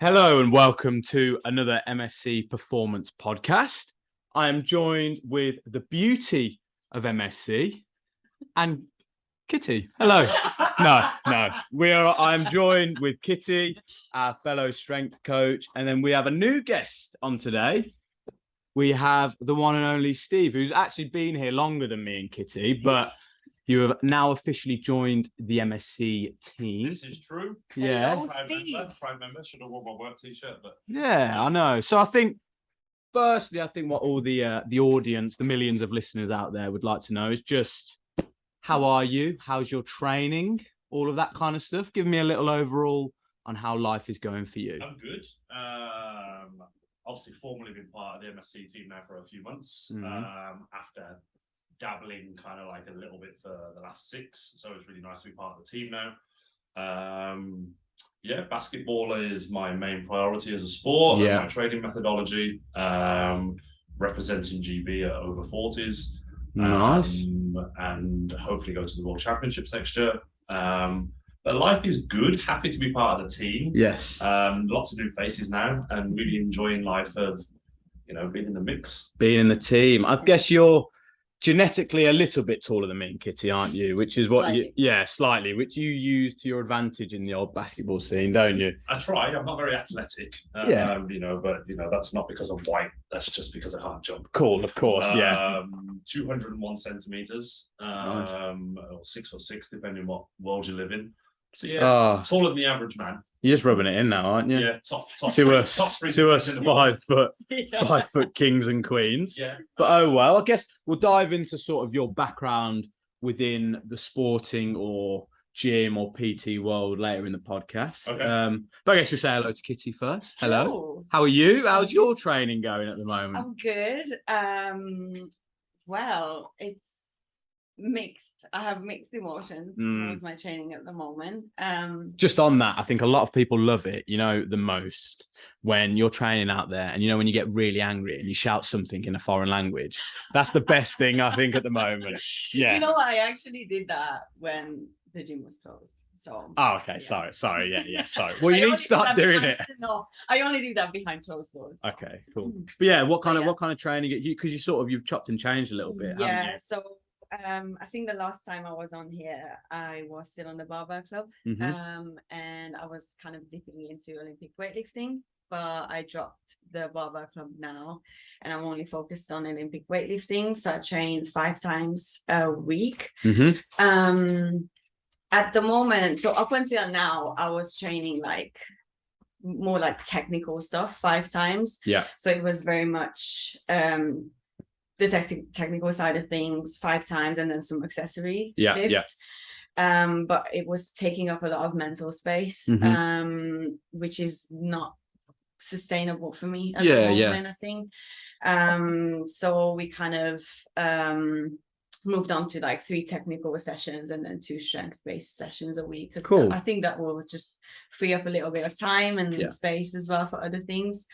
Hello and welcome to another MSC Performance Podcast. I am joined with the beauty of MSC and Kitti. Hello. No. I am joined with Kitti, our fellow strength coach, and then we have a new guest on today. We have the one and only Steve, who's actually been here longer than me and Kitti, but you have now officially joined the MSC team. This is true. Yeah. Prime member. Should have worn my work t-shirt, but yeah, I know. So I think, firstly, what all the audience, the millions of listeners out there would like to know is just how are you? How's your training? All of that kind of stuff. Give me a little overall on how life is going for you. I'm good. Obviously, formally been part of the MSC team now for a few months. After dabbling kind of like a little bit for the last 6, so it's really nice to be part of the team now. Basketball is my main priority as a sport. My training methodology, representing GB at over 40s. Nice. And hopefully go to the World Championships next year. But life is good. Happy to be part of the team. Yes. Lots of new faces now, and really enjoying life of, being in the mix. Being in the team. I guess you're genetically a little bit taller than me and Kitti, aren't you? Which is what slightly, which you use to your advantage in the old basketball scene, don't you? I try. I'm not very athletic. But that's not because I'm white. That's just because I can't jump. Cool, of course, 201 centimeters, nice. Or 6'6", depending on what world you live in. So taller than the average man. You're just rubbing it in now, aren't you? Yeah, top to us 5 foot kings and queens. Yeah. But I guess we'll dive into sort of your background within the sporting or gym or PT world later in the podcast. Okay. But I guess we'll say hello to Kitti first. Hello. How are you? How's your training going at the moment? I'm good. Well, it's mixed. I have mixed emotions towards my training at the moment. Just on that, I think a lot of people love it, the most when you're training out there and when you get really angry and you shout something in a foreign language. That's the best thing I think at the moment. Yeah. You know what? I actually did that when the gym was closed. So okay. Yeah. Sorry. Sorry. Well, you need to start doing it. No, I only do that behind closed doors. Okay, cool. But yeah, what kind of training because you've chopped and changed a little bit, haven't you? So I think the last time I was on here, I was still on the barbell club, and I was kind of dipping into Olympic weightlifting, but I dropped the barbell club now, and I'm only focused on Olympic weightlifting. So I train 5 times a week. At the moment, so up until now, I was training more like technical stuff 5 times. Yeah. So it was very much the technical side of things 5 times, and then some accessory lift. But it was taking up a lot of mental space, which is not sustainable for me at the moment, I think. So we kind of moved on to 3 technical sessions and then 2 strength-based sessions a week. Cool. I think that will just free up a little bit of time and space as well for other things.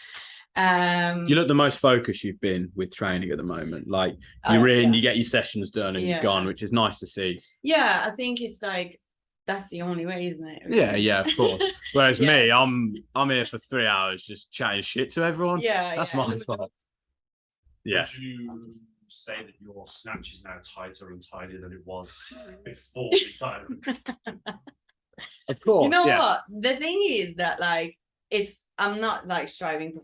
You look the most focused you've been with training at the moment. You're in, you get your sessions done and you're gone, which is nice to see. Yeah, I think it's that's the only way, isn't it? Yeah, of course. Whereas me, I'm here for 3 hours just chatting shit to everyone. That's my fault. Yeah. Would you say that your snatch is now tighter and tidier than it was before we started? Of course. You know what? The thing is that I'm not striving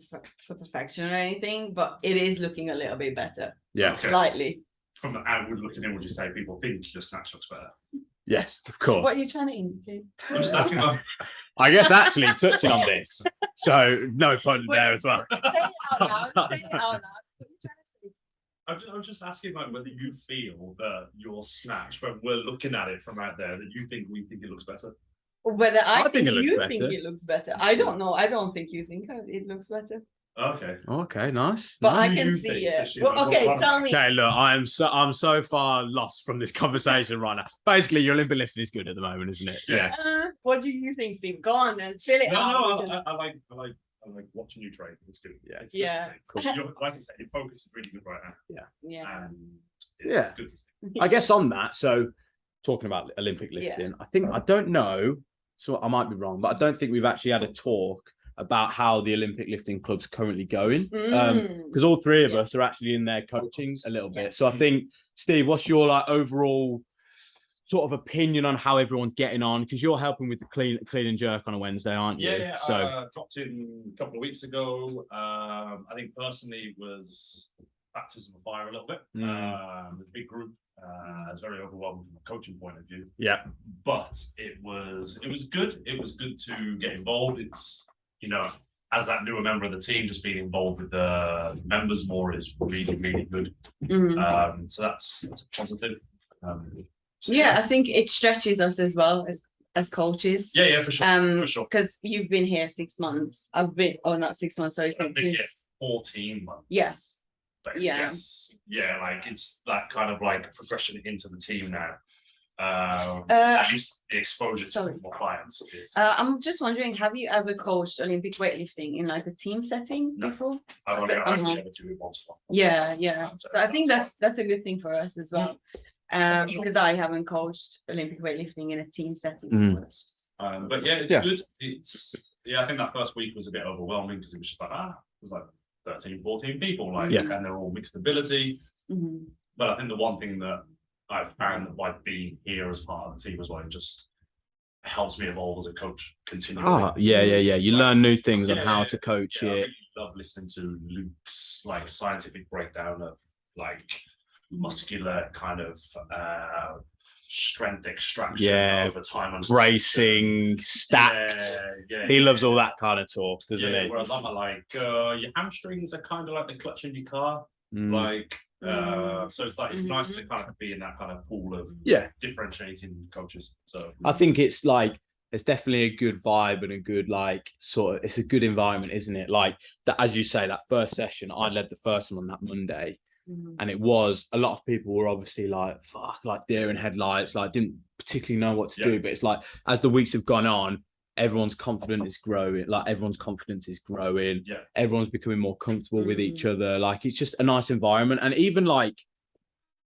for perfection or anything, but it is looking a little bit better. Yeah. Okay. Slightly. From the outward looking in, would you say people think your snatch looks better? Yes, of course. What are you trying to indicate? I'm just asking. I guess actually touching on this, so no fun there as well. Say it out loud. I'm just asking whether you feel that your snatch, when we're looking at it from out there, that we think it looks better. Whether I think you think it looks better. I don't know. I don't think you think it looks better. Okay, nice. But I can see it. Well, okay, tell me. Okay, look, I'm so far lost from this conversation right now. Basically, your Olympic lifting is good at the moment, isn't it? Yeah. What do you think, Steve? Go on, then fill it out. No, I like watching you train. It's good. Yeah, it's good to see. Cool. Like you said, your focus is really good right now. Yeah. It's good to see. I guess on that, so talking about Olympic lifting, I don't know, so I might be wrong, but I don't think we've actually had a talk about how the Olympic lifting club's currently going. Because all three of us are actually in there coaching a little bit. So I think, Steve, what's your like overall sort of opinion on how everyone's getting on? Because you're helping with the clean and jerk on a Wednesday, aren't you? Yeah. So dropped in a couple of weeks ago. I think personally was baptism of fire a little bit. With a big group. It's very overwhelming from a coaching point of view. Yeah. But it was good. It was good to get involved. It's, you know, as that newer member of the team, just being involved with the members more is really, really good. So that's a positive. I think it stretches us as well as coaches. Yeah, for sure. Because you've been here 6 months. I've been, not 6 months, sorry. I've been here 14 months. Yes. But yes. Yeah, like it's that kind of like progression into the team now. At least the exposure to more clients is. I'm just wondering, have you ever coached Olympic weightlifting in like a team setting before? I've only ever do it once. Yeah. So I think that's a good thing for us as well. Because I haven't coached Olympic weightlifting in a team setting before. But yeah, it's good. I think that first week was a bit overwhelming because it was just like, it was like 13, 14 people, like, and they're all mixed ability. But I think the one thing that I've found by being here as part of the team as well, it just helps me evolve as a coach continually. You learn new things on how to coach it. I really love listening to Luke's like scientific breakdown of like muscular kind of strength extraction over time and bracing, stacked. He loves all that kind of talk, doesn't he? Whereas I'm like, your hamstrings are kind of like the clutch in your car, like. So it's like it's nice to kind of be in that kind of pool of differentiating coaches. So I think it's like it's definitely a good vibe and a good like sort of it's a good environment, isn't it? Like that, as you say, that first session, I led the first one on that Monday. And it was a lot of people were obviously like fuck, like deer in headlights, like didn't particularly know what to do. But it's like as the weeks have gone on, everyone's confidence is growing. Everyone's becoming more comfortable with each other. Like it's just a nice environment. And even like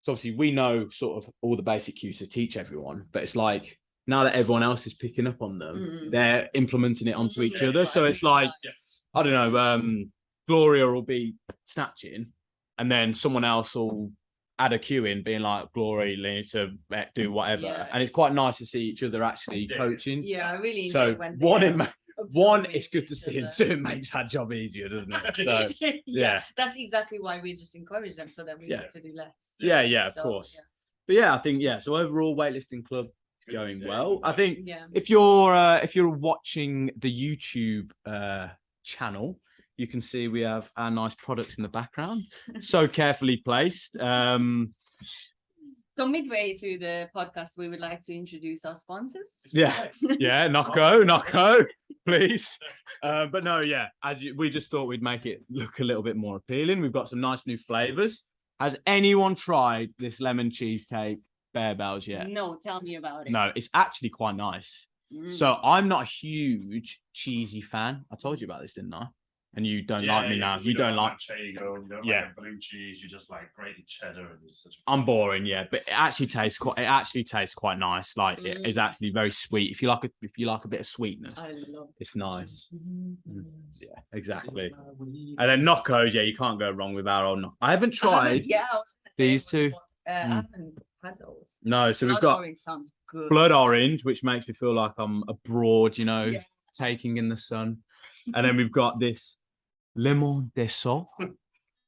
so obviously we know sort of all the basic cues to teach everyone, but it's like now that everyone else is picking up on them, they're implementing it onto each other. So it's like I don't know, Gloria will be snatching. And then someone else will add a cue in, being like, Glory, you need to do whatever. And it's quite nice to see each other actually coaching. Yeah, I really enjoy so when one, it's good to see, and two, it makes that job easier, doesn't it? So, that's exactly why we just encourage them so that we get to do less. Of course. But I think so overall weightlifting club going well. I think if you're watching the YouTube channel, you can see we have our nice products in the background, so carefully placed. So midway through the podcast, we would like to introduce our sponsors. Nocco, please. But no, we just thought we'd make it look a little bit more appealing. We've got some nice new flavors. Has anyone tried this lemon cheesecake Bear Bells yet? No, tell me about it. No, it's actually quite nice. So I'm not a huge cheesy fan. I told you about this, didn't I? And you don't like me now. You don't like Manchego, you don't like blue cheese. You just like grated cheddar. And it's such I'm boring, but it actually tastes quite nice. Like it is actually very sweet. If you like a bit of sweetness, it's nice. Yeah, exactly. And then Nocco, you can't go wrong with our old Nocco. I haven't tried these two. I haven't had those. No, so we've got blood orange, which makes me feel like I'm abroad, taking in the sun. And then we've got this lemon de sol,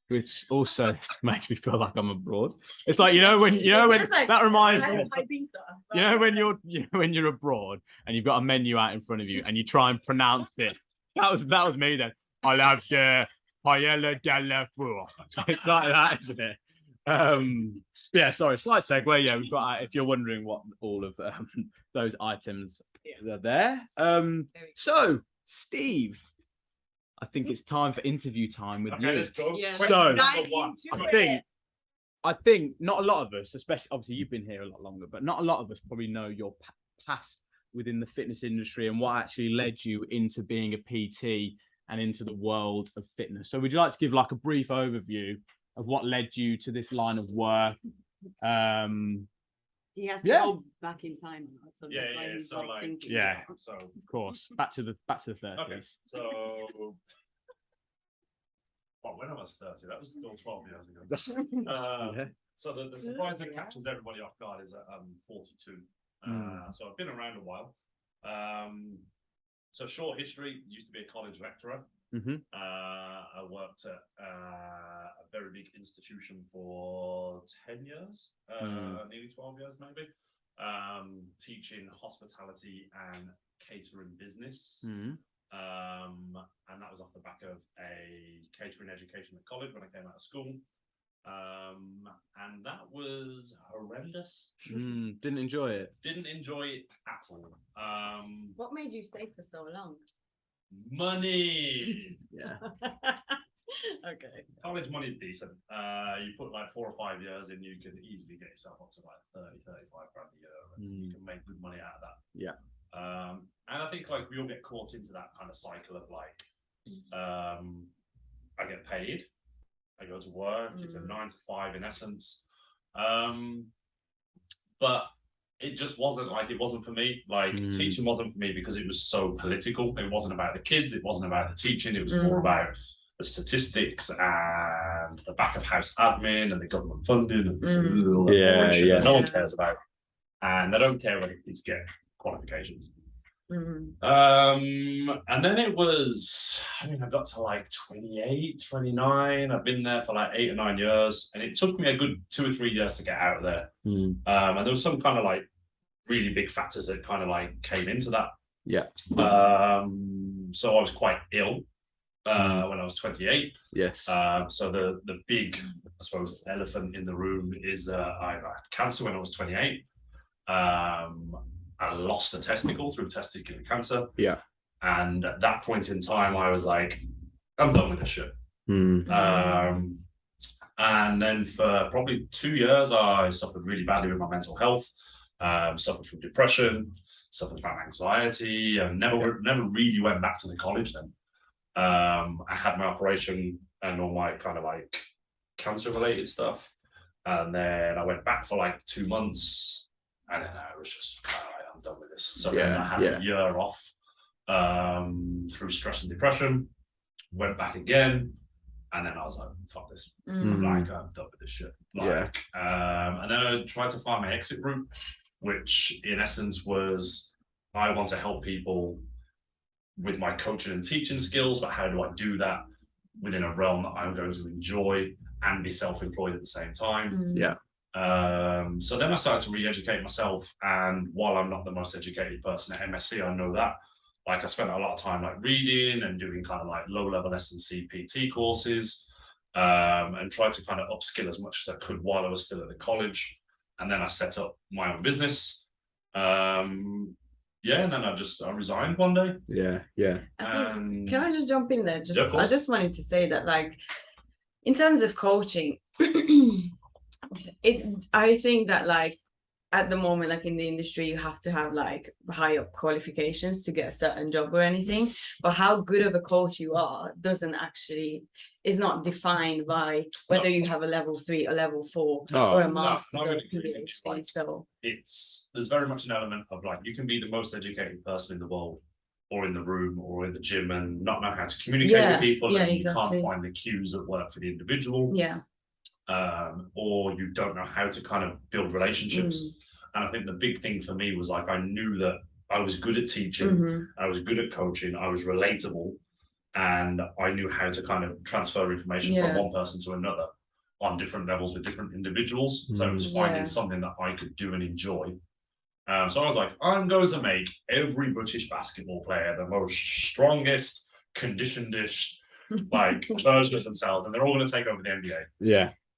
which also makes me feel like I'm abroad. It's like when that reminds me. When you're abroad and you've got a menu out in front of you and you try and pronounce it. That was me then. I love the paella della four. It's like that, isn't it? Sorry, slight segue. We've got. If you're wondering what all of those items are there. So Steve, I think it's time for interview time with you. Let's go. Yeah. So, I think not a lot of us, especially obviously you've been here a lot longer, but not a lot of us probably know your past within the fitness industry and what actually led you into being a PT and into the world of fitness. So would you like to give like a brief overview of what led you to this line of work? he has to go back in time. So So of course, back to the 30s. Okay, so. Well, when I was 30, that was still 12 years ago. So the surprise that catches everybody off guard is at 42. So I've been around a while. So short history, used to be a college lecturer. I worked at a very big institution for 10 years, nearly 12 years maybe, teaching hospitality and catering business. And that was off the back of a catering education at college when I came out of school. And that was horrendous. Didn't enjoy it. Didn't enjoy it at all. What made you stay for so long? Money. Okay. College money is decent. You put like 4 or 5 years in, you can easily get yourself up to like 30, 35 grand a year, and you can make good money out of that. And I think like we all get caught into that kind of cycle of like, I get paid, I go to work, it's a 9 to 5 in essence. But it just wasn't for me. Like teaching wasn't for me because it was so political. It wasn't about the kids, it wasn't about the teaching, it was more about the statistics and the back of house admin and the government funding and that no one cares about. And they don't care when the kids get qualifications. And then it was, I got to like 28, 29. I've been there for like 8 or 9 years, and it took me a good 2 or 3 years to get out of there. And there was some kind of like really big factors that kind of like came into that. So I was quite ill when I was 28. So the big, I suppose, elephant in the room is that I had cancer when I was 28. I lost a testicle through testicular cancer. And at that point in time, I was like, I'm done with this shit. And then for probably 2 years, I suffered really badly with my mental health, suffered from depression, suffered from anxiety, and never really went back to the college then. I had my operation and all my kind of like cancer-related stuff. And then I went back for like 2 months, and then I was just kind of like, I'm done with this. So then I had a year off through stress and depression, went back again, and then I was like, fuck this. Like, I'm done with this shit. Like, and then I tried to find my exit route, which in essence was, I want to help people with my coaching and teaching skills, but how do I do that within a realm that I'm going to enjoy and be self-employed at the same time? So then I started to re-educate myself, and while I'm not the most educated person at MSC, I know that, like, I spent a lot of time like reading and doing kind of like low-level S&C PT courses, and tried to kind of upskill as much as I could while I was still at the college. And then I set up my own business. And then I resigned one day. Can I just jump in there? I just wanted to say that, like, in terms of coaching, I think that, like, at the moment, like in the industry, you have to have like high up qualifications to get a certain job or anything. But how good of a coach you are is not defined by whether you have a level 3 or level 4 or a master's or a PhD. So there's very much an element of like, you can be the most educated person in the world or in the room or in the gym and not know how to communicate with people, and you can't find the cues that work for the individual. Or you don't know how to kind of build relationships. And I think the big thing for me was like, I knew that I was good at teaching, I was good at coaching, I was relatable, and I knew how to kind of transfer information from one person to another on different levels with different individuals. So it was finding something that I could do and enjoy. So I was like, I'm going to make every British basketball player the most strongest, conditionedest, like version of themselves, and they're all going to take over the NBA.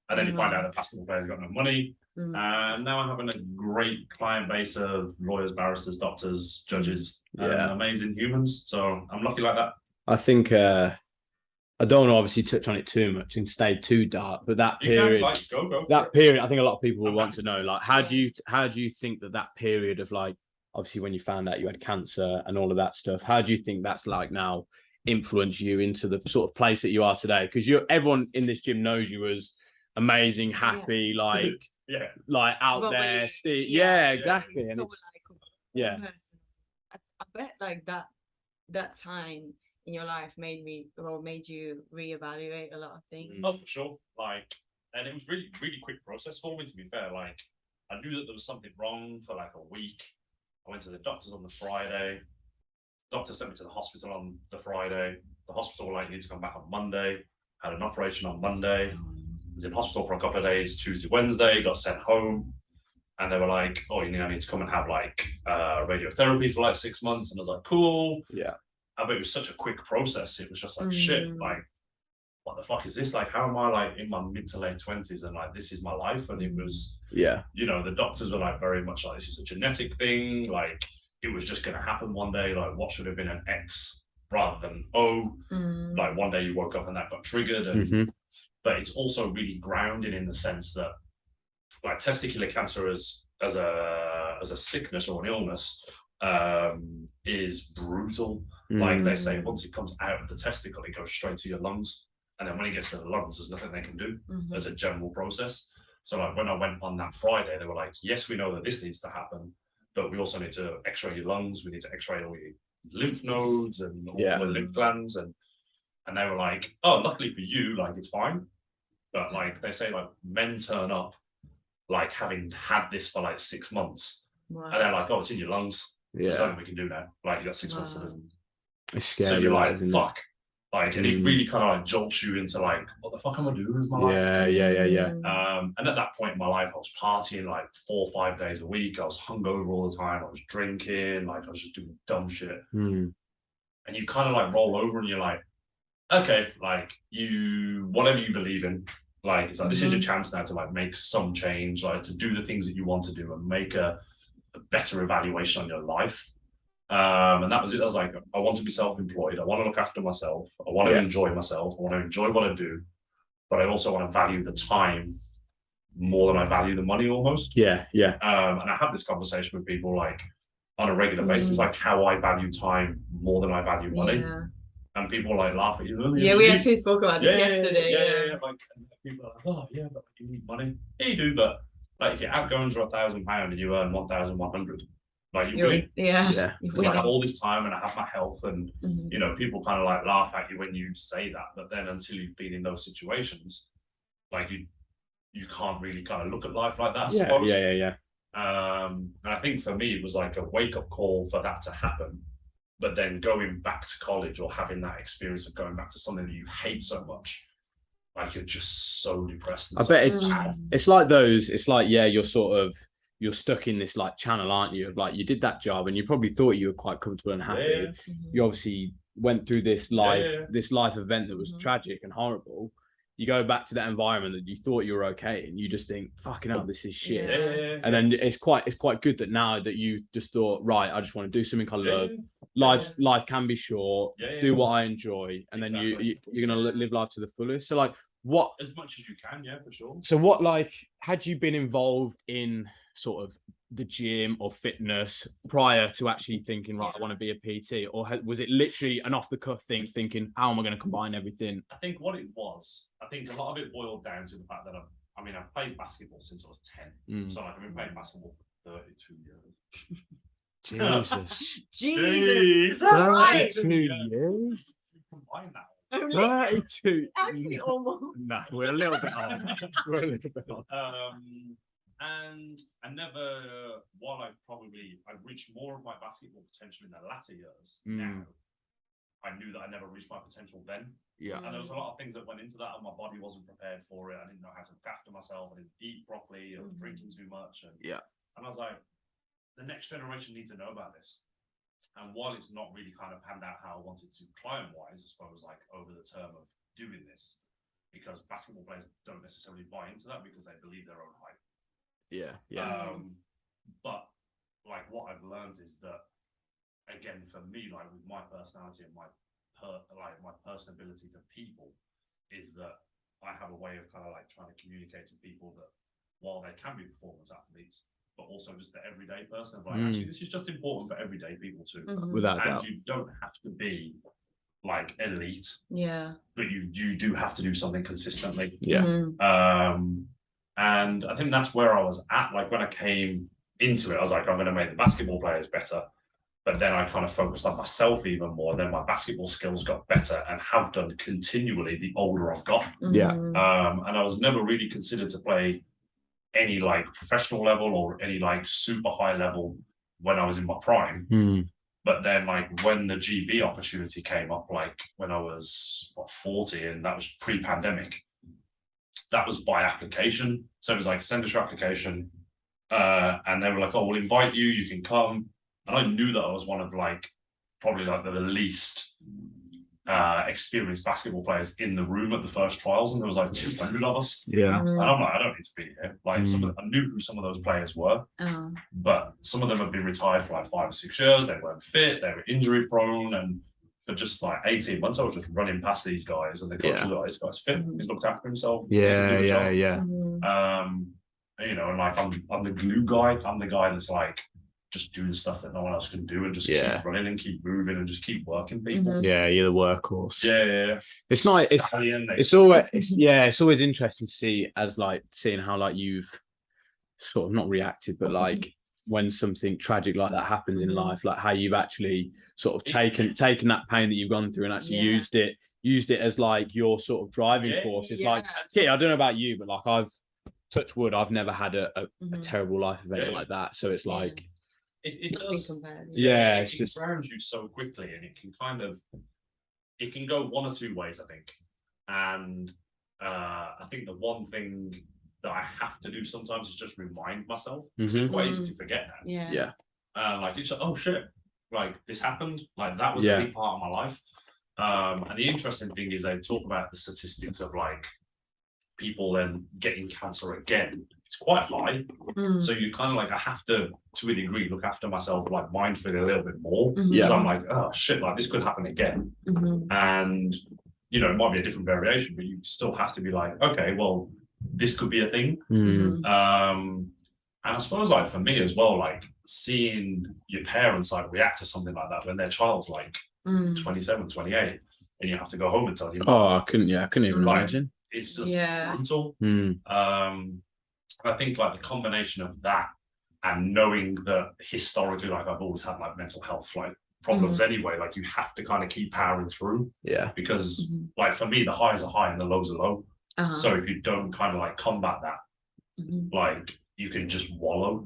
And then you find out that basketball players got no money. And now I'm having a great client base of lawyers, barristers, doctors, judges, amazing humans. So I'm lucky like that. I think I don't want to obviously touch on it too much and stay too dark, but that period, period, I think a lot of people will want to know, like, how do you think that period of, like, obviously when you found out you had cancer and all of that stuff, how do you think that's like now influenced you into the sort of place that you are today? Because everyone in this gym knows you as amazing, happy, like like out But there. when Exactly. And so it's, like one person, I bet like that time in your life made you reevaluate a lot of things. Oh, for sure. Like, and it was really, really quick process for me, to be fair. Like, I knew that there was something wrong for like a week. I went to the doctors on the Friday. Doctor sent me to the hospital on the Friday. The hospital were like, you need to come back on Monday. Had an operation on Monday. Was in hospital for a couple of days, Tuesday, Wednesday, got sent home. And they were like, oh, I need to come and have like radiotherapy for like 6 months. And I was like, cool. Yeah. But it was such a quick process. It was just like, shit, like, what the fuck is this? Like, how am I like in my mid to late 20s and like, this is my life? And it was, the doctors were like very much like, this is a genetic thing. Like, it was just going to happen one day. Like, what should have been an X rather than O? Like, one day you woke up and that got triggered. And but it's also really grounded in the sense that like testicular cancer as a sickness or an illness is brutal. Like they say, once it comes out of the testicle, it goes straight to your lungs. And then when it gets to the lungs, there's nothing they can do as a general process. So like when I went on that Friday, they were like, yes, we know that this needs to happen, but we also need to x-ray your lungs. We need to x-ray all your lymph nodes and all the lymph glands. And they were like, oh, luckily for you, like it's fine. But like they say, like men turn up like having had this for like 6 months. Wow. And they're like, oh, it's in your lungs. There's nothing we can do now. Like you got 6 months to live. It's scary. So you're like, fuck. Like, and it really kind of like jolts you into like, what the fuck am I doing with my life? And at that point in my life, I was partying like 4 or 5 days a week. I was hungover all the time. I was drinking. Like I was just doing dumb shit. And you kind of like roll over and you're like, okay, like whatever you believe in, like it's like this is your chance now to like make some change, like to do the things that you want to do and make a better evaluation on your life. And that was it. I was like, I want to be self-employed. I want to look after myself. I want to enjoy myself. I want to enjoy what I do, but I also want to value the time more than I value the money almost. And I have this conversation with people like on a regular basis, like how I value time more than I value money. And people like laugh at you. We actually spoke about this yesterday. Like people are like, oh yeah, but you need money. Yeah, you do, but like if your outgoings are £1,000 and you earn 1,100, like you win. Because I have all this time and I have my health, and people kind of like laugh at you when you say that. But then until you've been in those situations, like you can't really kind of look at life like that. I suppose. And I think for me it was like a wake up call for that to happen. But then going back to college or having that experience of going back to something that you hate so much, like you're just so depressed. I bet it's like those. It's like you're stuck in this like channel, aren't you? Of like you did that job and you probably thought you were quite comfortable and happy. You obviously went through this life event that was tragic and horrible. You go back to that environment that you thought you were okay, and you just think, "Fucking hell, this is shit." And then it's quite good that now that you just thought, right, I just want to do something I love. Life can be short. Do what I enjoy, and then you're gonna live life to the fullest. So like, what as much as you can, for sure. So what, like, had you been involved in sort of the gym or fitness prior to actually thinking, right, I want to be a PT, or was it literally an off the cuff thing, thinking, how am I going to combine everything? I think what it was, a lot of it boiled down to the fact that I've played basketball since I was 10, so like I've been playing basketball for 32 years. Jesus 32 years. Combine that. 32. Actually, almost. No, we're a little bit off. And I never, while I've reached more of my basketball potential in the latter years now, I knew that I never reached my potential then. And there was a lot of things that went into that, and my body wasn't prepared for it. I didn't know how to look after myself. I didn't eat properly. I was drinking too much. And I was like, the next generation needs to know about this. And while it's not really kind of panned out how I wanted to client-wise, I suppose, like over the term of doing this, because basketball players don't necessarily buy into that because they believe their own hype. But like what I've learned is that, again, for me, like with my personality and my personability to people, is that I have a way of kind of like trying to communicate to people that while they can be performance athletes, but also just the everyday person, like actually this is just important for everyday people too. Without and doubt. You don't have to be like elite, but you do have to do something consistently. And I think that's where I was at. Like when I came into it, I was like, I'm going to make the basketball players better. But then I kind of focused on myself even more. Then my basketball skills got better and have done continually the older I've got. Yeah. And I was never really considered to play any like professional level or any like super high level when I was in my prime. But then like when the GB opportunity came up, like when I was 40, and that was pre-pandemic, that was by application. So it was like, send us your application. And they were like, oh, we'll invite you, you can come. And I knew that I was one of like, probably like the least experienced basketball players in the room at the first trials. And there was like 200 of us. Yeah. And I'm like, I don't need to be here. Like I knew who some of those players were, but some of them had been retired for like 5 or 6 years. They weren't fit, they were injury prone. And for just like 18 months, I was just running past these guys, and the coaches were like, this guy's fit, he's looked after himself. Yeah. You know, and like I'm the glue guy. I'm the guy that's like just do the stuff that no one else can do, and just keep running and keep moving and just keep working people. Yeah, you're the workhorse. Yeah. It's nice. It's always interesting to see, as like seeing how like you've sort of not reacted, but like when something tragic like that happens in life, like how you've actually sort of taken that pain that you've gone through and actually used it as like your sort of driving force. It's like, I don't know about you, but like I've, touch wood, I've never had a terrible life event like that. So it's like it does. It's just grounds you so quickly, and it can go one or two ways, I think. And I think the one thing that I have to do sometimes is just remind myself, because it's quite easy to forget now. Like it's like, oh shit, like this happened, like that was a big part of my life. And the interesting thing is they talk about the statistics of like people then getting cancer again. It's quite high. So you kind of like, I have to a degree look after myself like mindfully a little bit more. So I'm like, oh shit, like this could happen again. And you know, it might be a different variation, but you still have to be like, okay, well, this could be a thing. And I suppose like for me as well, like seeing your parents like react to something like that when their child's like 27, 28, and you have to go home and tell you, I couldn't even imagine. It's just brutal. I think like the combination of that and knowing that historically, like I've always had like mental health like problems anyway, like you have to kind of keep powering through. Because like for me, the highs are high and the lows are low. So if you don't kind of like combat that, like you can just wallow.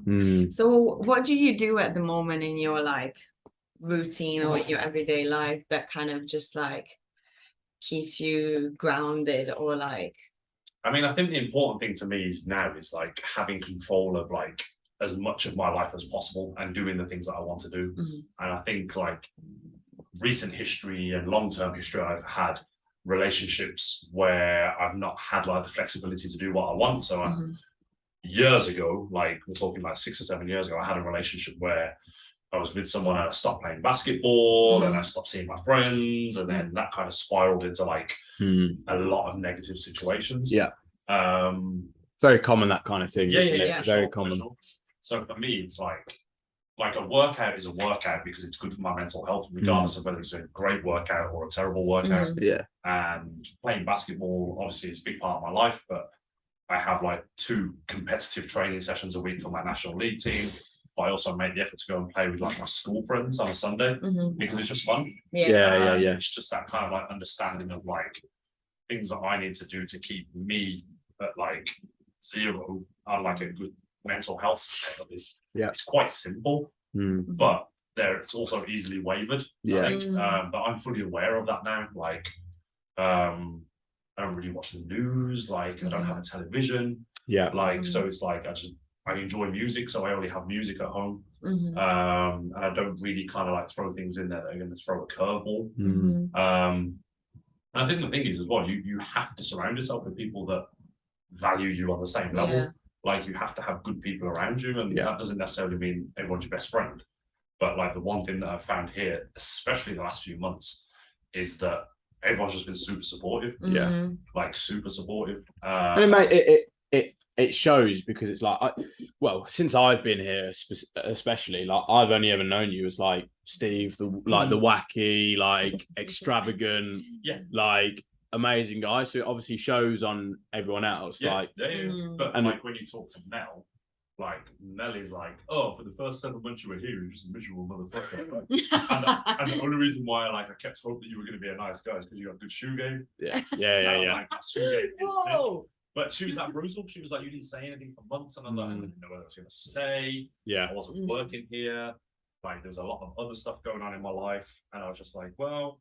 So what do you do at the moment in your like routine or in your everyday life that kind of just like keeps you grounded, or like? I mean, I think the important thing to me is like having control of like as much of my life as possible and doing the things that I want to do. And I think like recent history and long-term history, I've had relationships where I've not had like the flexibility to do what I want. So years ago, like we're talking like 6 or 7 years ago, I had a relationship where I was with someone and I stopped playing basketball and I stopped seeing my friends, and then that kind of spiraled into like a lot of negative situations. Very common, that kind of thing. Very common. Sure. So for me, it's like a workout is a workout because it's good for my mental health, regardless of whether it's a great workout or a terrible workout. And playing basketball obviously is a big part of my life, but I have like 2 competitive training sessions a week for my national league team. I also made the effort to go and play with like my school friends on a Sunday because it's just fun. It's just that kind of like understanding of like things that I need to do to keep me at like 0 on like a good mental health scale. It's quite simple, but it's also easily wavered. I think. But I'm fully aware of that now. Like, I don't really watch the news. Like, I don't have a television. So it's like I enjoy music, so I only have music at home. And I don't really kind of like throw things in there that are going to throw a curveball. And I think the thing is as well, you have to surround yourself with people that value you on the same level. Like you have to have good people around you, and that doesn't necessarily mean everyone's your best friend. But like the one thing that I've found here, especially the last few months, is that everyone's just been super supportive. Like super supportive. And it shows, because it's like, since I've been here, especially, like I've only ever known you as like Steve, the wacky, like extravagant, like amazing guy. So it obviously shows on everyone else. Like, but like when you talk to Mel, like Mel is like, oh, for the first 7 months you were here, you're just a miserable motherfucker. Like, and the only reason why like I kept hoping that you were going to be a nice guy is because you have good shoe game. Yeah. Like, that shoe game is sick. But she was that brutal. She was like, you didn't say anything for months, and I'm like, I didn't know whether I was going to stay. I wasn't working here. Like, there was a lot of other stuff going on in my life, and I was just like, well,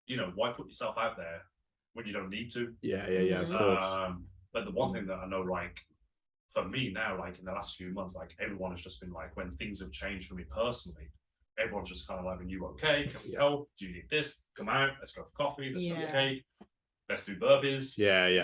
you know, why put yourself out there when you don't need to? Of course. But the one thing that I know, like, for me now, like in the last few months, like everyone has just been like, when things have changed for me personally, everyone's just kind of like, are you okay? Can we help? Do you need this? Come out, let's go for coffee, let's have a cake, let's do burpees.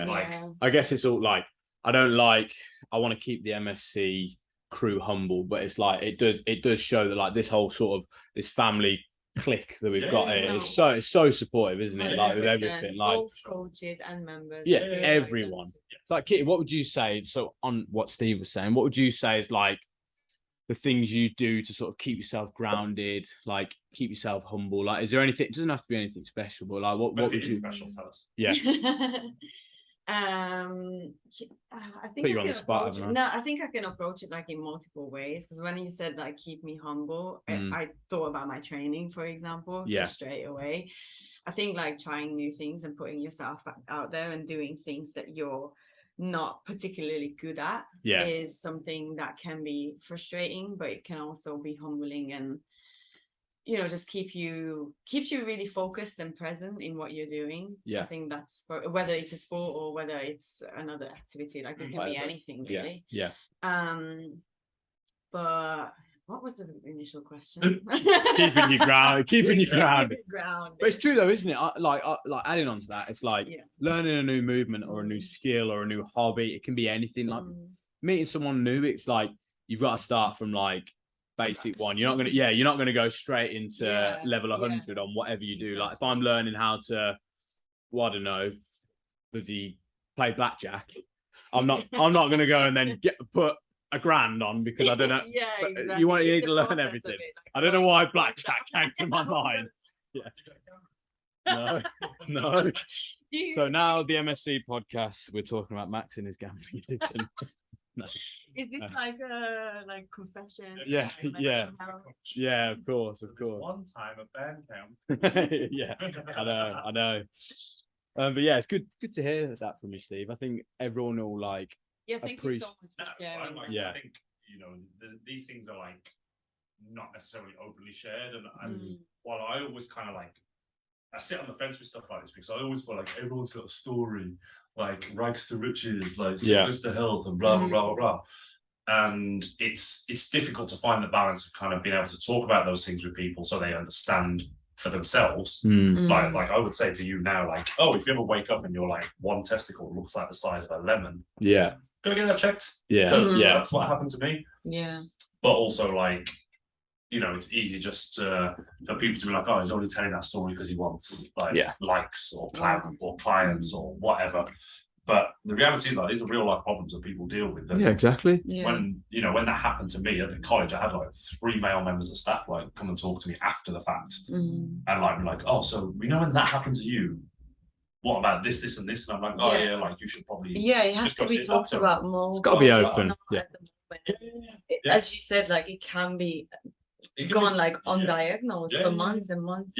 Like, I guess it's all like, I want to keep the MSC crew humble, but it's like it does show that like this whole sort of this family clique that we've got here is so supportive, isn't it? Like with everything, like both coaches and members. Everyone. Like, Kitti, what would you say? So on what Steve was saying, what would you say is like the things you do to sort of keep yourself grounded, like keep yourself humble? Like, is there anything? It doesn't have to be anything special, but like, what would you? Special, tell us. Yeah. I think Put you on the spot. I think I can approach it like in multiple ways, because when you said like keep me humble, I thought about my training, for example, just straight away. I think like trying new things and putting yourself out there and doing things that you're not particularly good at is something that can be frustrating, but it can also be humbling and, you know, just keeps you really focused and present in what you're doing. I think that's whether it's a sport or whether it's another activity, like it can be anything really. But what was the initial question? keeping you grounded. But it's true though, isn't it? Like adding on to that, it's like learning a new movement or a new skill or a new hobby. It can be anything. Like meeting someone new, it's like you've got to start from like basic one. You're not gonna go straight into level 100 on whatever you do. Like if I'm learning how to, well, I don't know, play blackjack, I'm not gonna go and then put a grand on because I don't know. Exactly. You need to learn everything. I don't know why blackjack came to my mind. No. So now the MSC podcast, we're talking about Max in his gambling addiction. No. Is this like a confession? Yeah, of course. One time a band camp. I know. But yeah, it's good to hear that from you, Steve. I think everyone will like. Thank you so much for sharing. I think, you know, these things are like not necessarily openly shared, and while I always kind of like, I sit on the fence with stuff like this because I always feel like everyone's got a story, like rags to riches, like sickness to health, and blah blah blah blah. And it's difficult to find the balance of kind of being able to talk about those things with people so they understand for themselves. Like I would say to you now, like, oh, if you ever wake up and you're like one testicle looks like the size of a lemon, go get that checked. That's what happened to me. But also, like, you know, it's easy just for people to be like, oh, he's only telling that story because he wants like likes or clout or clients or whatever. But the reality is that these are real life problems that people deal with. And exactly. When that happened to me at the college, I had like 3 male members of staff like come and talk to me after the fact, and like, oh, so we know when that happened to you, what about this and this? And I'm like, oh yeah, like you should probably it has to be talked about more. It's got to be open. As you said, like it can be gone like undiagnosed for months and months.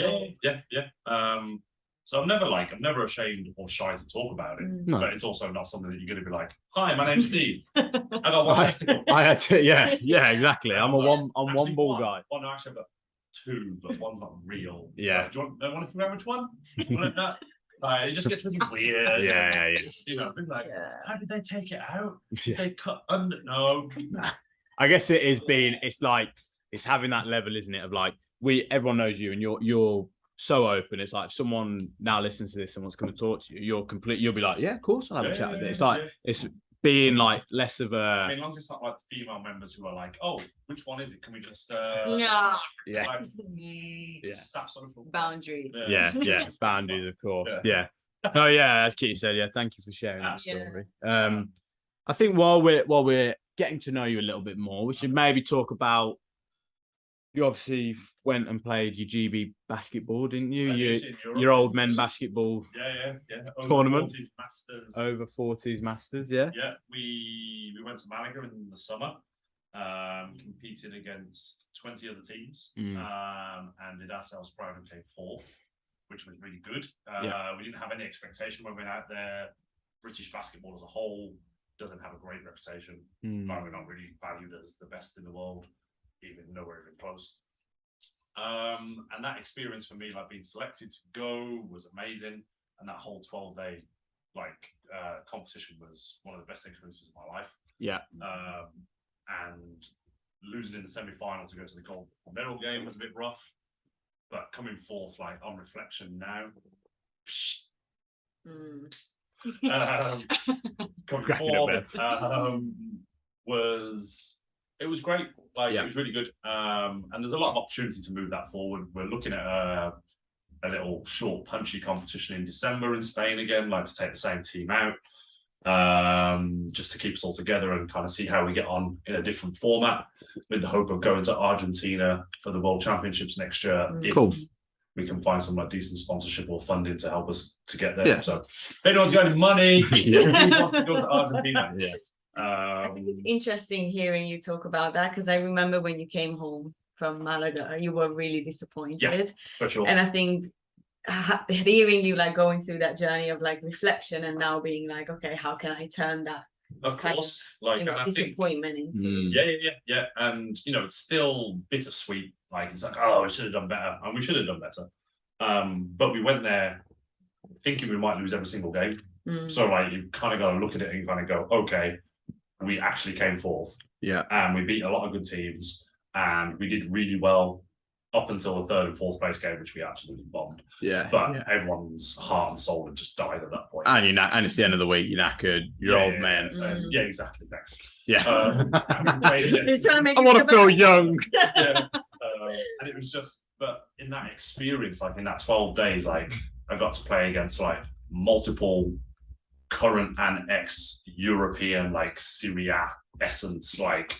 So I'm never ashamed or shy to talk about it. But it's also not something that you're going to be like, hi, my name's Steve. I got one testicle. I had to, exactly. I'm one ball guy. Well, no, actually, I've got 2, but one's not real. Do you want to figure out which one? It just gets really weird. You know, like, how did they take it out? Did they cut under? No. I guess it is it's having that level, isn't it? Of like, everyone knows you and you're so open. It's like if someone now listens to this and wants to come and talk to you, you'll be like, yeah, of course, I'll have a chat with it. It's like, it's being like less of a. I mean, as long as it's not like the female members who are like, oh, which one is it? Can we just staff social boundaries? Boundaries, of course. Oh yeah, as Kitti said, thank you for sharing that story. I think while we're getting to know you a little bit more, we should maybe talk about, you obviously went and played your GB basketball, didn't you? I did in Europe. Your old men basketball Yeah. tournament. 40s Masters. Over 40s Masters, yeah. Yeah, we went to Malaga in the summer, competed against 20 other teams, and did ourselves proud and came fourth, which was really good. We didn't have any expectation when we went out there. British basketball as a whole doesn't have a great reputation. Like, we're not really valued as the best in the world, even nowhere even close. And that experience for me, like being selected to go, was amazing. And that whole 12-day competition was one of the best experiences of my life. Yeah. And losing in the semi-final to go to the gold medal game was a bit rough, but coming fourth, like on reflection now, coming fourth was great. Like, it was really good. And there's a lot of opportunity to move that forward. We're looking at a little short punchy competition in December in Spain again, like to take the same team out, just to keep us all together and kind of see how we get on in a different format, with the hope of going to Argentina for the World Championships next year. Cool. If we can find some like decent sponsorship or funding to help us to get there. So if anyone's got any money, who wants to go to Argentina? I think it's interesting hearing you talk about that, because I remember when you came home from Malaga, you were really disappointed. Yeah, for sure. And I think hearing you like going through that journey of like reflection and now being like, okay, how can I turn that of course like disappointment into yeah, and it's still bittersweet. Like, it's like, oh, we should have done better, and we should have done better, but we went there thinking we might lose every single game. So like, you've kind of got to look at it and kind of go, okay, we actually came fourth, and we beat a lot of good teams, and we did really well up until the third and fourth place game, which we absolutely bombed. But everyone's heart and soul had just died at that point. And it's the end of the week. You're knackered. You're old man. Yeah, exactly. Thanks. Yeah. I want to feel young. And it was just, but in that experience, like in that 12 days, like I got to play against like multiple current and ex-European, like Serie A essence, like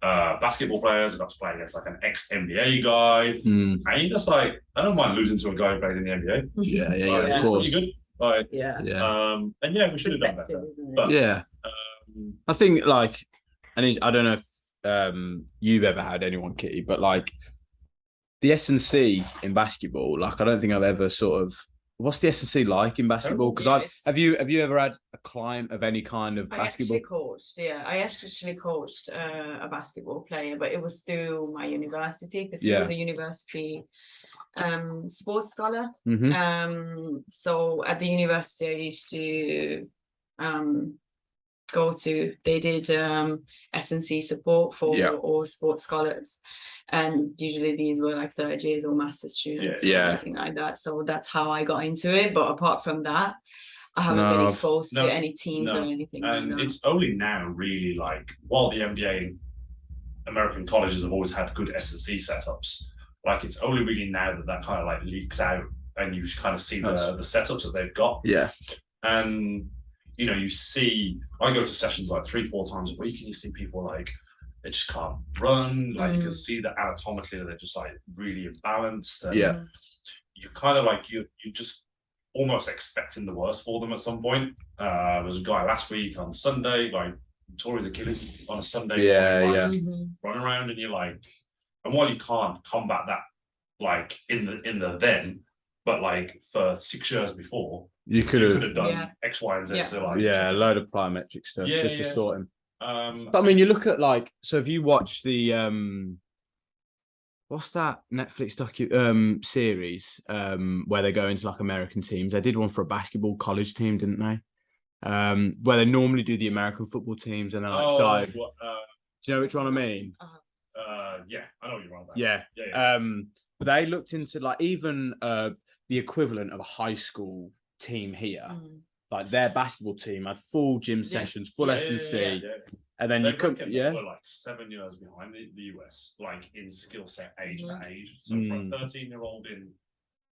basketball players. I got to play against like an ex-NBA guy, and you're just like, I don't mind losing to a guy who played in the NBA. It's pretty good. Like, and we should have done better. But I think like, and I don't know if you've ever had anyone, Kitti, but like the S&C in basketball, like I don't think I've ever sort of. What's the S&C like in basketball? Because have you ever had a client of any kind of basketball? I actually coached a basketball player, but it was through my university, because he was a university sports scholar. So at the university I used to go to, they did S&C support for all sports scholars, and usually these were like third years or master's students or anything like that. So that's how I got into it, but apart from that, I haven't been exposed to any teams or anything and like that. It's only now really, like, while the NBA American colleges have always had good S&C setups, like it's only really now that kind of like leaks out and you kind of see the setups that they've got. And you see, I go to sessions like 3-4 times a week, and you see people like, they just can't run. Like, you can see that anatomically they're just like really imbalanced. And you kind of like, you're just almost expecting the worst for them at some point. There was a guy last week on Sunday, like, tore his Achilles on a Sunday. Running around, and you're like, and while you can't combat that, like in the then, but like for 6 years before, you could have done X, Y, and Z to like a load of plyometric stuff just to sort him. But I mean, you look at like, so if you watch the what's that Netflix series where they go into like American teams? They did one for a basketball college team, didn't they? Where they normally do the American football teams, and they're like dive. Do you know which one I mean? Yeah, I know what you're on about. But they looked into like even the equivalent of a high school team here. Like their basketball team had full gym sessions, full S&C, and then we're like 7 years behind the US, like in skill set, age for age. So for a 13-year-old in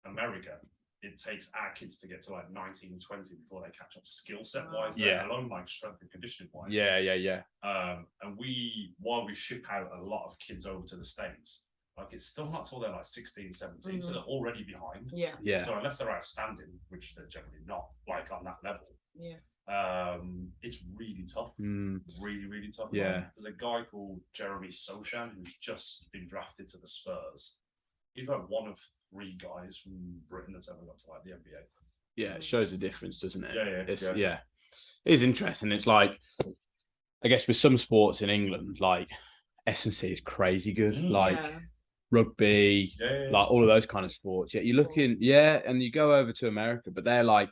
America, it takes our kids to get to like 19, 20 before they catch up skill set wise, let alone like strength and conditioning wise. And while we ship out a lot of kids over to the States, like it's still not till they're like 16, 17, so they're already behind. Yeah. So unless they're outstanding, which they're generally not, like on that level. It's really tough. Really, really tough. Yeah. There's a guy called Jeremy Sochan who's just been drafted to the Spurs. He's like one of 3 guys from Britain that's ever got to like the NBA. Yeah, it shows the difference, doesn't it? Yeah. It is interesting. It's like, I guess with some sports in England, like S&C is crazy good. Like rugby, like all of those kind of sports. Yeah, you look in, and you go over to America, but they're like,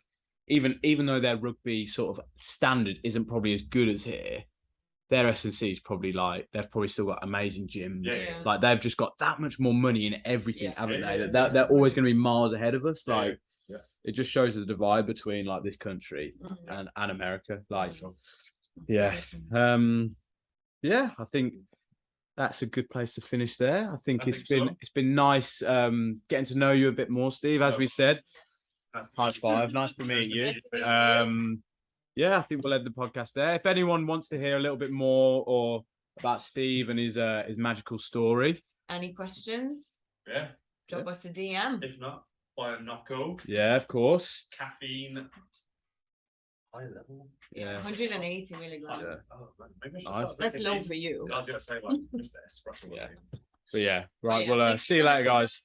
even though their rugby sort of standard isn't probably as good as here, their S&C is probably like, they've probably still got amazing gyms. Like they've just got that much more money in everything, haven't they? They're always going to be miles ahead of us. Like it just shows the divide between like this country and America. Like, I think that's a good place to finish there. I think it's been nice getting to know you a bit more, Steve, as we said. High five. Nice to meet you. I think we'll end the podcast there. If anyone wants to hear a little bit more or about Steve and his magical story. Any questions? Drop us a DM. If not, buy a Nocco. Yeah, of course. Caffeine. High level. It's 180 milligrams. Maybe that's low for you. I was going to say, like, Mr. Espresso. But right, we'll see you later, guys.